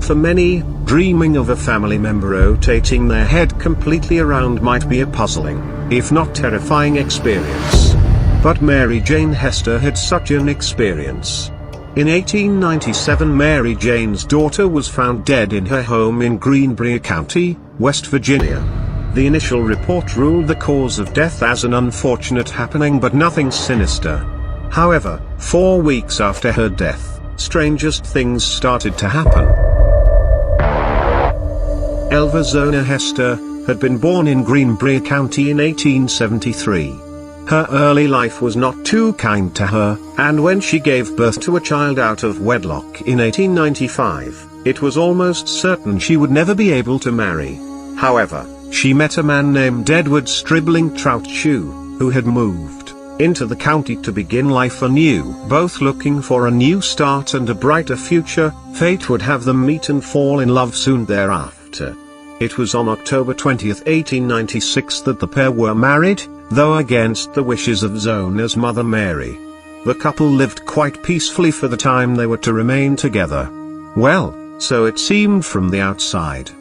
For many, dreaming of a family member rotating their head completely around might be a puzzling, if not terrifying experience. But Mary Jane Hester had such an experience. In 1897, Mary Jane's daughter was found dead in her home in Greenbrier County, West Virginia. The initial report ruled the cause of death as an unfortunate happening but nothing sinister. However, 4 weeks after her death, strangest things started to happen. Zona Heaster had been born in Greenbrier County in 1873. Her early life was not too kind to her, and when she gave birth to a child out of wedlock in 1895, it was almost certain she would never be able to marry. However, she met a man named Edward Shue, who had moved into the county to begin life anew. Both looking for a new start and a brighter future, fate would have them meet and fall in love soon thereafter. It was on October 20, 1896 that the pair were married, though against the wishes of Zona's mother Mary. The couple lived quite peacefully for the time they were to remain together. Well, so it seemed from the outside.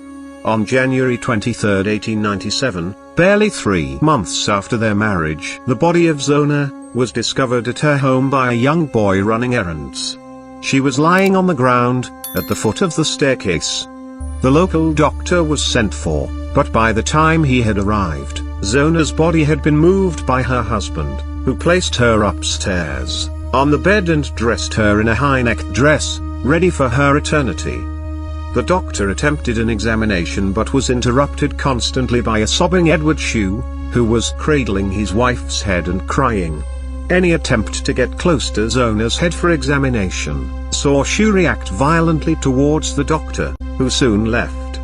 On January 23, 1897, barely 3 months after their marriage, the body of Zona was discovered at her home by a young boy running errands. She was lying on the ground, at the foot of the staircase. The local doctor was sent for, but by the time he had arrived, Zona's body had been moved by her husband, who placed her upstairs, on the bed and dressed her in a high-necked dress, ready for her eternity. The doctor attempted an examination but was interrupted constantly by a sobbing Edward Shue, who was cradling his wife's head and crying. Any attempt to get close to Zona's head for examination saw Shue react violently towards the doctor, who soon left.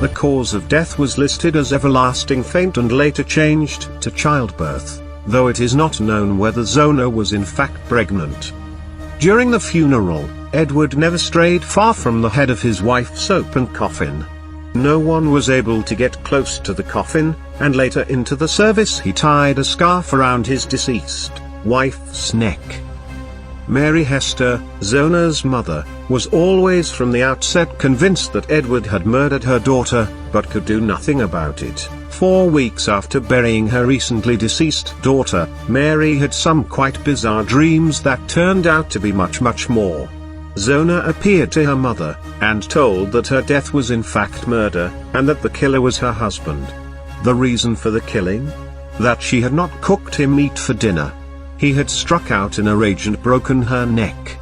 The cause of death was listed as everlasting faint and later changed to childbirth, though it is not known whether Zona was in fact pregnant. During the funeral, Edward never strayed far from the head of his wife's open coffin. No one was able to get close to the coffin, and later into the service he tied a scarf around his deceased wife's neck. Mary Hester, Zona's mother, was always from the outset convinced that Edward had murdered her daughter, but could do nothing about it. 4 weeks after burying her recently deceased daughter, Mary had some quite bizarre dreams that turned out to be much more. Zona appeared to her mother, and told that her death was in fact murder, and that the killer was her husband. The reason for the killing? That she had not cooked him meat for dinner. He had struck out in a rage and broken her neck.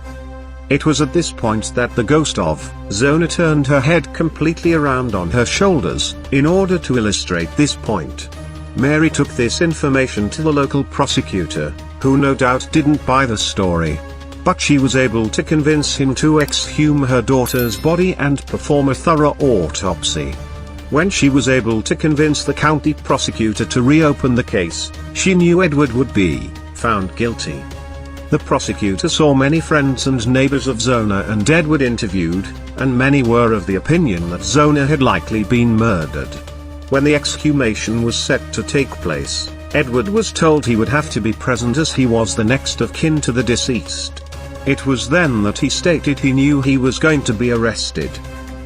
It was at this point that the ghost of Zona turned her head completely around on her shoulders, in order to illustrate this point. Mary took this information to the local prosecutor, who no doubt didn't buy the story. But she was able to convince him to exhume her daughter's body and perform a thorough autopsy. When she was able to convince the county prosecutor to reopen the case, she knew Edward would be found guilty. The prosecutor saw many friends and neighbors of Zona and Edward interviewed, and many were of the opinion that Zona had likely been murdered. When the exhumation was set to take place, Edward was told he would have to be present as he was the next of kin to the deceased. It was then that he stated he knew he was going to be arrested.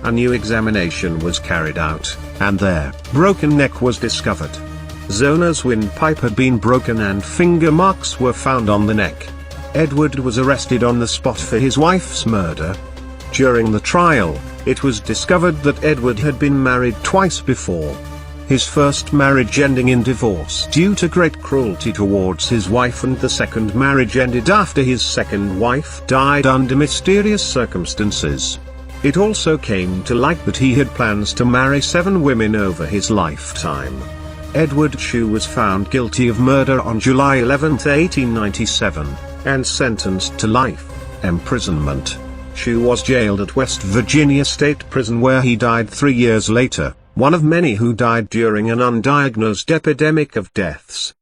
A new examination was carried out, and their broken neck was discovered. Zona's windpipe had been broken and finger marks were found on the neck. Edward was arrested on the spot for his wife's murder. During the trial, it was discovered that Edward had been married twice before. His first marriage ending in divorce due to great cruelty towards his wife, and the second marriage ended after his second wife died under mysterious circumstances. It also came to light that he had plans to marry 7 women over his lifetime. Edward Shue was found guilty of murder on July 11, 1897, and sentenced to life imprisonment. Shue was jailed at West Virginia State Prison, where he died 3 years later, one of many who died during an undiagnosed epidemic of deaths.